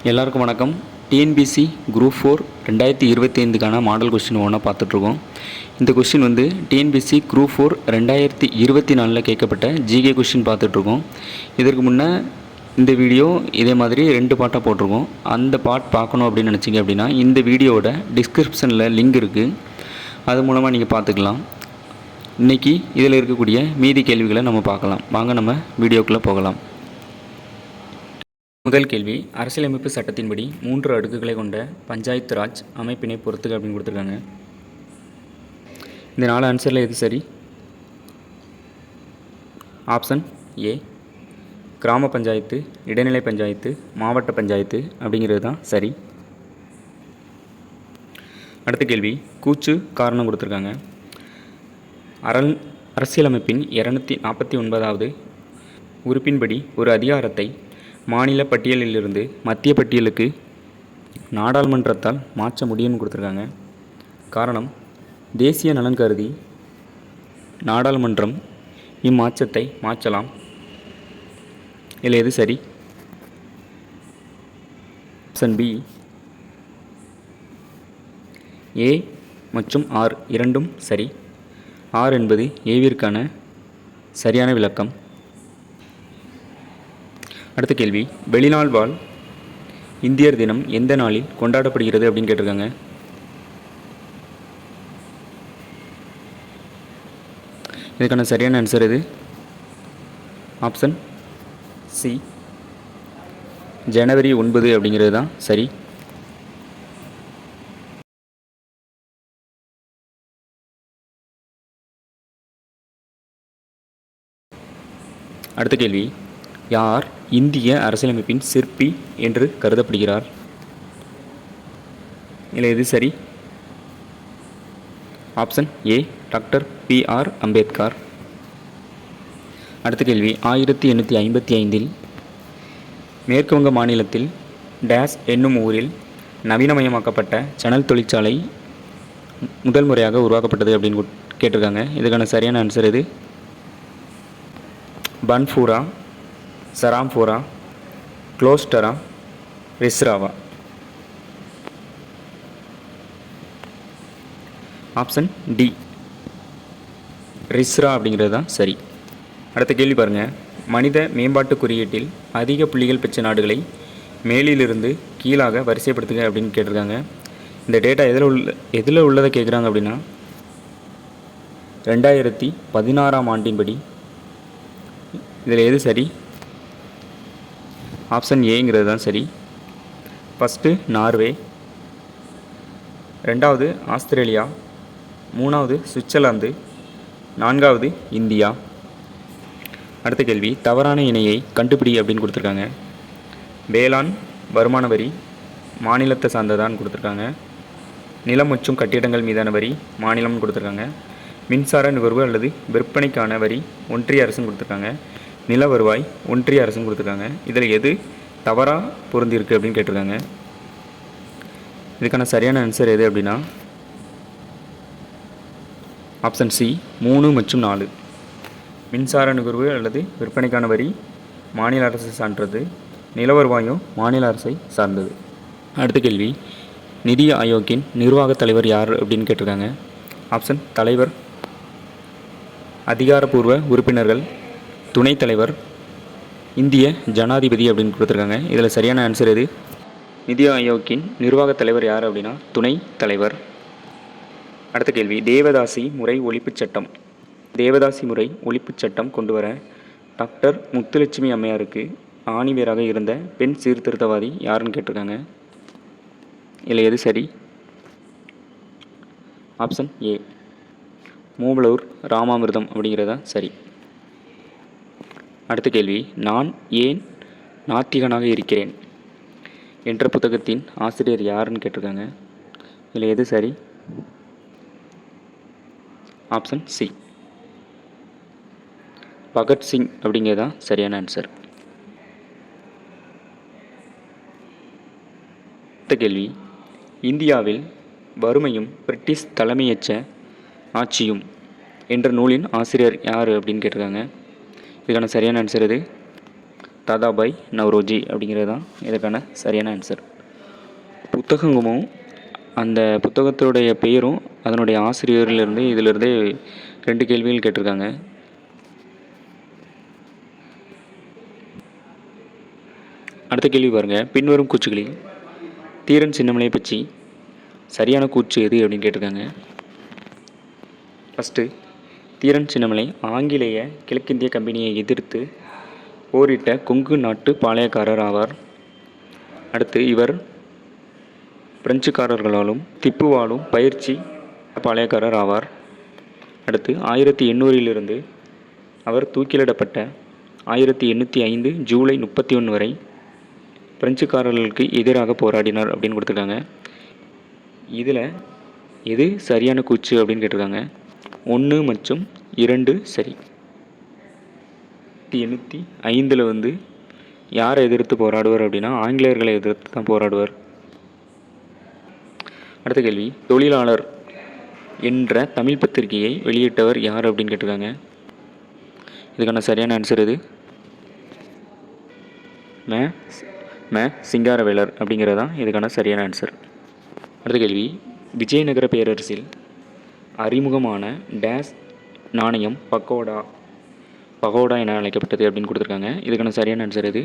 எல்லாருக்கும் வணக்கம். TNPSC group 4 2025க்கான model question ஒன்றா பார்த்துட்ருக்கோம். இந்த கொஸ்டின் வந்து டிஎன்பிசி குரூப் 4 2024 கேட்கப்பட்ட ஜிகே கொஸ்டின் பார்த்துட்ருக்கோம். இதற்கு முன்னே இந்த வீடியோ இதே மாதிரி 2 பார்ட்டாக போட்டிருக்கோம். அந்த பார்ட் பார்க்கணும் அப்படின்னு நினச்சிங்க அப்படின்னா இந்த வீடியோவோட டிஸ்கிரிப்ஷனில் லிங்க் இருக்குது, அது மூலமாக நீங்கள் பார்த்துக்கலாம். இன்றைக்கி இதில் இருக்கக்கூடிய மீதி கேள்விகளை நம்ம பார்க்கலாம். வாங்க நம்ம வீடியோக்குள்ளே போகலாம். முதல் கேள்வி, அரசியலமைப்பு சட்டத்தின்படி 3 அடுக்குகளை கொண்ட பஞ்சாயத்து ராஜ் அமைப்பினை பொறுத்துக அப்படின்னு கொடுத்துருக்காங்க. இந்த 4 ஆன்சரில் எது சரி? ஆப்ஷன் ஏ கிராம பஞ்சாயத்து, இடைநிலை பஞ்சாயத்து, மாவட்ட பஞ்சாயத்து அப்படிங்கிறது தான் சரி. அடுத்த கேள்வி, கூச்சு காரணம் கொடுத்துருக்காங்க. அரசியலமைப்பின் 249வது உறுப்பின்படி ஒரு அதிகாரத்தை மாநில பட்டியலிலிருந்து மத்திய பட்டியலுக்கு நாடாளுமன்றத்தால் மாற்ற முடியும்னு கொடுத்துருக்காங்க. காரணம், தேசிய நலன் கருதி நாடாளுமன்றம் இம்மாற்றத்தை மாற்றலாம். இதில் எது சரி? ஆப்ஷன் பி ஏ மற்றும் ஆர் இரண்டும் சரி. ஆர் என்பது ஏவிற்கான சரியான விளக்கம். அடுத்த கேள்வி, வெளிநாள் வாழ் இந்தியர் தினம் எந்த நாளில் கொண்டாடப்படுகிறது அப்படின்னு கேட்டிருக்காங்க. இதுக்கான சரியான ஆன்சர் எது? ஆப்ஷன் சி ஜனவரி 9 அப்படிங்கிறது தான் சரி. அடுத்த கேள்வி, யார் இந்திய அரசியலமைப்பின் சிற்பி என்று கருதப்படுகிறார்? இல்லை எது சரி? Option A doctor B.R.. Ambedkar. அடுத்த கேள்வி, 1855இல் மேற்குவங்க மாநிலத்தில் டேஸ் என்னும் ஊரில் நவீனமயமாக்கப்பட்ட சணல் தொழிற்சாலை முதல் முறையாக உருவாக்கப்பட்டது அப்படின்னு கேட்டிருக்காங்க. இதுக்கான சரியான ஆன்சர் எது? பன்ஃபூரா, சராம்பூரா, க்ளோஸ்டரா, ரிஸ்ராவா? ஆப்ஷன் டி ரிஸ்ரா அப்படிங்கிறது தான் சரி. அடுத்த கேள்வி பாருங்கள், மனித மேம்பாட்டு குறியீட்டில் அதிக புள்ளிகள் பெற்ற நாடுகளை மேலிலிருந்து கீழாக வரிசைப்படுத்துங்க அப்படின்னு கேட்டிருக்காங்க. இந்த டேட்டா எதில் உள்ளதை கேட்குறாங்க அப்படின்னா 2016ஆம் ஆண்டின்படி. இதில் எது சரி? ஆப்ஷன் ஏங்கிறது தான் சரி. ஃபஸ்ட்டு நார்வே, 2வது ஆஸ்திரேலியா, 3வது சுவிட்சர்லாந்து, 4வது இந்தியா. அடுத்த கேள்வி, தவறான இணையை கண்டுபிடி அப்படின்னு கொடுத்துருக்காங்க. வேளாண் வருமான வரி மாநிலத்தை சார்ந்ததான்னு கொடுத்துருக்காங்க. நிலம் மற்றும் கட்டிடங்கள் மீதான வரி மாநிலம்னு கொடுத்துருக்காங்க. மின்சார நுகர்வு அல்லது விற்பனைக்கான வரி ஒன்றிய அரசுன்னு கொடுத்துருக்காங்க. நில வருவாய் ஒன்றிய அரசுன்னு கொடுத்துருக்காங்க. இதில் எது தவறாக பொருந்திருக்கு அப்படின்னு கேட்டிருக்காங்க. இதுக்கான சரியான ஆன்சர் எது அப்படின்னா ஆப்ஷன் சி 3 மற்றும் 4. மின்சார நுகர்வு அல்லது விற்பனைக்கான வரி மாநில அரசு சார்ந்தது, நில வருவாயும் மாநில அரசை சார்ந்தது. அடுத்த கேள்வி, நிதி ஆயோக்கின் நிர்வாக தலைவர் யார் அப்படின்னு கேட்டிருக்காங்க. ஆப்ஷன் தலைவர், அதிகாரப்பூர்வ உறுப்பினர்கள், துணைத் தலைவர், இந்திய ஜனாதிபதி அப்படின்னு கொடுத்துருக்காங்க. இதில் சரியான ஆன்சர் எது? நிதி ஆயோக்கின் நிர்வாகத் தலைவர் யார் அப்படின்னா துணைத் தலைவர். அடுத்த கேள்வி, தேவதாசி முறை ஒழிப்புச் சட்டம். தேவதாசி முறை ஒழிப்புச் சட்டம் கொண்டு வர டாக்டர் முத்துலட்சுமி அம்மையாருக்கு ஆணிவேராக இருந்த பெண் சீர்திருத்தவாதி யாருன்னு கேட்டிருக்காங்க. இதில் எது சரி? ஆப்ஷன் ஏ மூவலூர் ராமாமிர்தம் அப்படிங்கிறதா சரி. அடுத்த கேள்வி, நான் ஏன் நாத்திகனாக இருக்கிறேன் என்ற புத்தகத்தின் ஆசிரியர் யாருன்னு கேட்டிருக்காங்க. இதில் எது சரி? ஆப்ஷன் சி பகத்சிங் அப்படிங்கிறதான் சரியான ஆன்சர். அடுத்த கேள்வி, இந்தியாவில் வறுமையும் பிரிட்டிஷ் தலைமையேற்ற ஆட்சியும் என்ற நூலின் ஆசிரியர் யார் அப்படின்னு கேட்டிருக்காங்க. இதுக்கான சரியான ஆன்சர் எது? தாதாபாய் நவ்ரோஜி அப்படிங்கிறது தான் இதற்கான சரியான ஆன்சர். புத்தகமும் அந்த புத்தகத்தோடைய பெயரும் அதனுடைய ஆசிரியர்லேருந்து இதிலிருந்தே 2 கேள்விகள் கேட்டிருக்காங்க. அடுத்த கேள்வி பாருங்கள். பின்வரும் கூற்றுகளில் தீரன் சின்னமலை பற்றி சரியான கூற்று எது அப்படின்னு கேட்டிருக்காங்க. ஃபஸ்ட்டு, தீரன் சின்னமலை ஆங்கிலேய கிழக்கிந்திய கம்பெனியை எதிர்த்து போரிட்ட கொங்கு நாட்டு பாளையக்காரர் ஆவார். அடுத்து, இவர் பிரெஞ்சுக்காரர்களாலும் திப்புவாலும் பயிற்சி பாளையக்காரர் ஆவார். அடுத்து, 1800 அவர் தூக்கிலிடப்பட்ட 1805 ஜூலை 31 வரை பிரெஞ்சுக்காரர்களுக்கு எதிராக போராடினார் அப்படின்னு கொடுத்துருக்காங்க. இதில் எது சரியான கூற்று அப்படின்னு கேட்டிருக்காங்க. 1 மற்றும் 2 சரி. 1805 யாரை எதிர்த்து போராடுவார் அப்படின்னா ஆங்கிலேயர்களை எதிர்த்து தான் போராடுவார். அடுத்த கேள்வி, தொழிலாளர் என்ற தமிழ் பத்திரிகையை வெளியிட்டவர் யார் அப்படின்னு கேட்டிருக்காங்க. இதுக்கான சரியான ஆன்சர் இது ம சிங்காரவேலர் அப்படிங்கிறது தான் இதுக்கான சரியான ஆன்சர். அடுத்த கேள்வி, விஜயநகர பேரரசில் அறிமுகமான டேஸ் நாணயம் பகோடா என அழைக்கப்பட்டது அப்படின்னு கொடுத்துருக்காங்க. இதுக்கான சரியான ஆன்சர் இது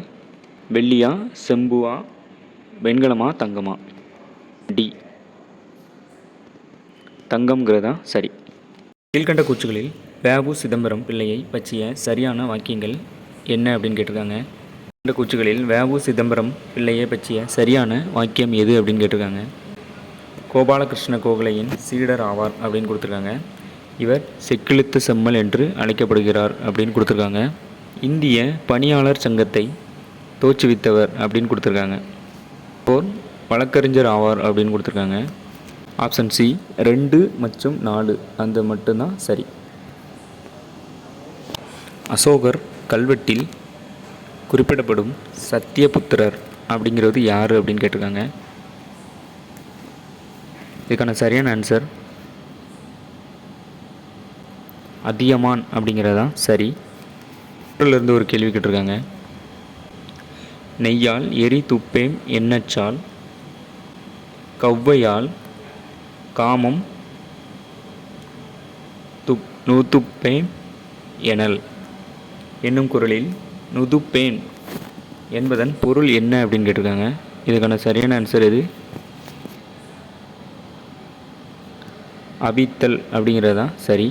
வெள்ளியா, செம்புவா, வெண்கலமா, தங்கமா? டி, தங்கம்ங்கிறதா சரி. கீழ்கண்ட கூற்றுகளில் வ.உ. சிதம்பரம் பிள்ளையை பற்றிய சரியான வாக்கியங்கள் என்ன அப்படின்னு கேட்டிருக்காங்க. இந்த கூற்றுகளில் வ.உ. சிதம்பரம் பிள்ளையை பற்றிய சரியான வாக்கியம் எது அப்படின்னு கேட்டிருக்காங்க. கோபாலகிருஷ்ண கோகலையின் சீடர் ஆவார் அப்படின்னு கொடுத்துருக்காங்க. இவர் செக்கிழுத்து செம்மல் என்று அழைக்கப்படுகிறார் அப்படின்னு கொடுத்துருக்காங்க. இந்திய பணியாளர் சங்கத்தை தோற்றுவித்தவர் அப்படின்னு கொடுத்துருக்காங்க. போர் வழக்கறிஞர் ஆவார் அப்படின்னு கொடுத்துருக்காங்க. ஆப்ஷன் சி 2 மற்றும் 4 அந்த மட்டும்தான் சரி. அசோகர் கல்வெட்டில் குறிப்பிடப்படும் சத்தியபுத்திரர் அப்படிங்கிறது யார் அப்படின்னு கேட்டிருக்காங்க. இதுக்கான சரியான ஆன்சர் அதியமான் அப்படிங்கிறதான் சரி. இருந்து ஒரு கேள்வி கேட்டிருக்காங்க. நெய்யால் எரி துப்பேம் எண்ணச்சால் கவ்வையால் காமம் நுதுப்பேன் எனல் என்னும் குறளில் நுதுப்பேன் என்பதன் பொருள் என்ன அப்படின்னு கேட்டிருக்காங்க. இதுக்கான சரியான ஆன்சர் இது அவித்தல் அப்படிங்கிறது தான் சரி.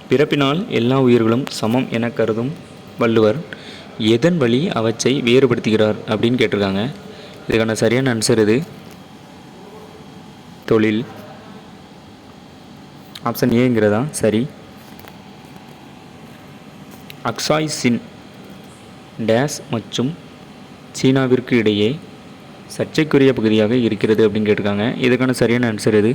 பிறப்பினால் எல்லா உயிர்களும் சமம் என கருதும் வள்ளுவர் எதன் வழி அவற்றை வேறுபடுத்துகிறார் அப்படின்னு கேட்டிருக்காங்க. இதுக்கான சரியான ஆன்சர் இது தொழில். ஆப்ஷன் ஏங்கிறதா சரி. அக்சாய் சின் டேஸ் மற்றும் சீனாவிற்கு இடையே சர்ச்சைக்குரிய பகுதியாக இருக்கிறது அப்படின்னு கேட்டிருக்காங்க. இதுக்கான சரியான ஆன்சர் இது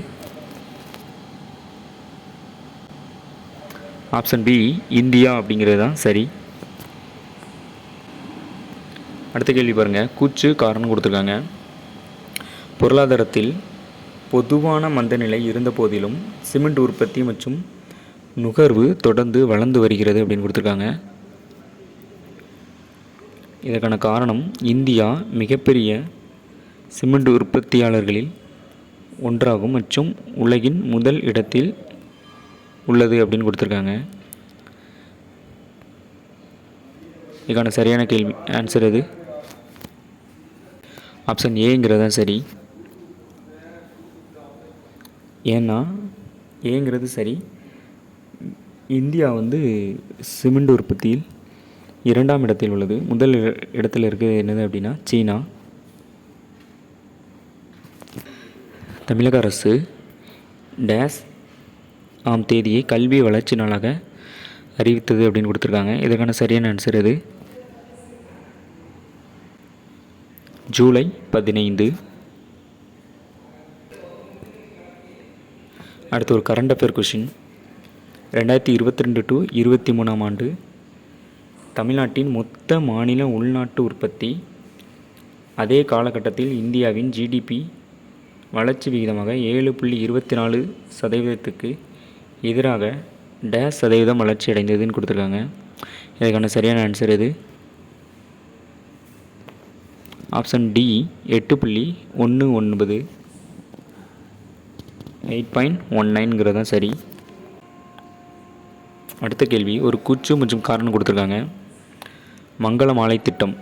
ஆப்ஷன் பி இந்தியா அப்படிங்கிறது தான் சரி. அடுத்த கேள்வி பாருங்கள். கூற்று காரணம் கொடுத்துருக்காங்க. பொருளாதாரத்தில் பொதுவான மந்தநிலை இருந்த போதிலும் சிமெண்ட் உற்பத்தி மற்றும் நுகர்வு தொடர்ந்து வளர்ந்து வருகிறது அப்படின்னு கொடுத்துருக்காங்க. இதற்கான காரணம் இந்தியா மிகப்பெரிய சிமெண்ட் உற்பத்தியாளர்களில் ஒன்றாகும் மற்றும் உலகின் முதல் இடத்தில் உள்ளது அப்படின்னு கொடுத்துருக்காங்க. இதுக்கான சரியான கேள்வி ஆன்சர் இது ஆப்ஷன் ஏங்கிறதா சரி. ஏன்னா ஏங்கிறது சரி. இந்தியா சிமெண்ட் உற்பத்தியில் 2ஆம் இடத்தில் உள்ளது. முதல் இடத்தில் இருக்கிறது என்னது அப்படின்னா சீனா. தமிழக அரசு டேஸ் ஆம் தேதியை கல்வி வளர்ச்சி நாளாக அறிவித்தது அப்படின்னு கொடுத்துருக்காங்க. இதற்கான சரியான ஆன்சர் இது ஜூலை 15. அடுத்து ஒரு கரண்ட் அஃபேர் கொஷின். 2022 to 23ஆம் ஆண்டு தமிழ்நாட்டின் மொத்த மாநில உள்நாட்டு உற்பத்தி அதே காலகட்டத்தில் இந்தியாவின் ஜிடிபி வளர்ச்சி விகிதமாக 7.24% எதிராக டேஸ் சதவீதம் வளர்ச்சி அடைந்ததுன்னு கொடுத்துருக்காங்க. இதுக்கான சரியான ஆன்சர் இது ஆப்ஷன் டி 8.19 8.19 தான் சரி. அடுத்த கேள்வி ஒரு கூற்று மற்றும் காரணம் கொடுத்துருக்காங்க. மங்கள மாலை திட்டம்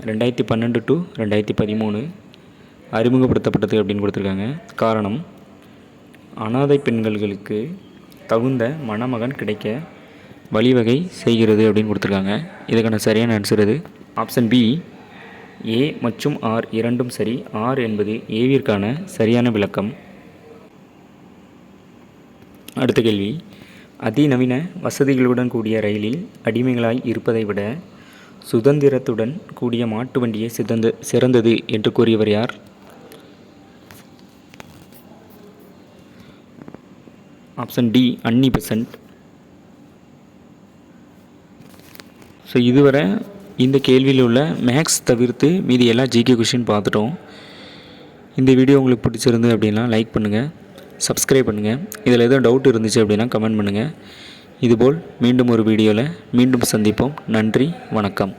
2012 to 2013 அறிமுகப்படுத்தப்பட்டது அப்படின்னு கொடுத்துருக்காங்க. காரணம் அனாதை பெண்களுக்கு தகுந்த மணமகன் கிடைக்க வழிவகை செய்கிறது அப்படின்னு கொடுத்துருக்காங்க. இதுக்கான சரியான ஆன்சர் இது ஆப்ஷன் பி ஏ மற்றும் ஆர் இரண்டும் சரி. ஆர் என்பது ஏவிற்கான சரியான விளக்கம். அடுத்த கேள்வி அதிநவீன வசதிகளுடன் கூடிய ரயிலில் அடிமைகளாய் இருப்பதை விட சுதந்திரத்துடன் கூடிய மாட்டு வண்டியே சிறந்தது என்று கூறியவர் யார்? ஆப்ஷன் டி அன்னி பெசன்ட். ஸோ இதுவரை இந்த கேள்வியில் உள்ள மேக்ஸ் தவிர்த்து மீதி எல்லா ஜிகே கொஷின் பார்த்துட்டோம். இந்த வீடியோ உங்களுக்கு பிடிச்சிருந்து அப்படின்னா லைக் பண்ணுங்கள், சப்ஸ்கிரைப் பண்ணுங்கள். இதில் எதுவும் டவுட் இருந்துச்சு அப்படின்னா கமெண்ட் பண்ணுங்கள். இதுபோல் மீண்டும் ஒரு வீடியோவில் மீண்டும் சந்திப்போம். நன்றி, வணக்கம்.